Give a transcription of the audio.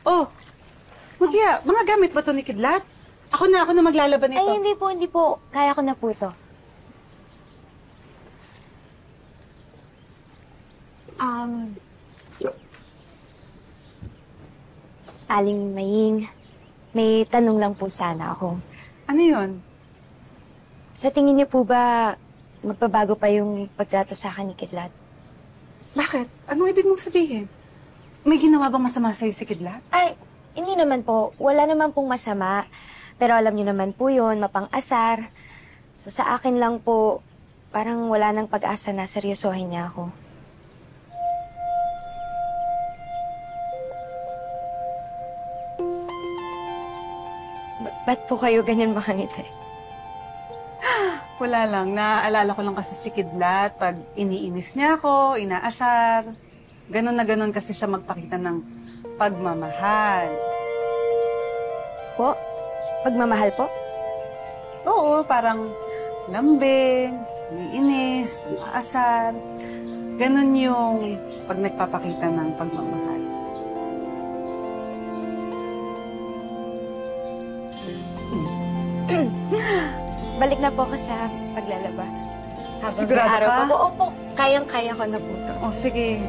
Oh, Mutia, mga gamit ba ito ni Kidlat? Ako na maglalaban nito. Ay, hindi po. Kaya ko na po ito. Aling Maying, may tanong lang po sana ako. Ano yun? Sa tingin niyo po ba magbabago pa yung pagtrato sa akin ni Kidlat? Bakit? Anong ibig mong sabihin? May ginawa bang masama sa'yo si Kidlat? Ay, hindi naman po. Wala naman pong masama. Pero alam niyo naman po yun, mapang-asar. So sa akin lang po, parang wala nang pag-asa na seryosohin niya ako. Ba't po kayo ganyan makangiti? Wala lang. Naaalala ko lang kasi si Kidlat pag iniinis niya ako, inaasar. Ganon na ganon kasi siya magpakita ng pagmamahal. Po? Pagmamahal po? Oo, parang lambing, iniinis, inaasar. Ganon yung pag nagpapakita ng pagmamahal. Balik na po ako sa paglalaba. Habang Sigurado may araw ka? pa po. Opo, kayang-kaya ko na po ito. Oh, sige.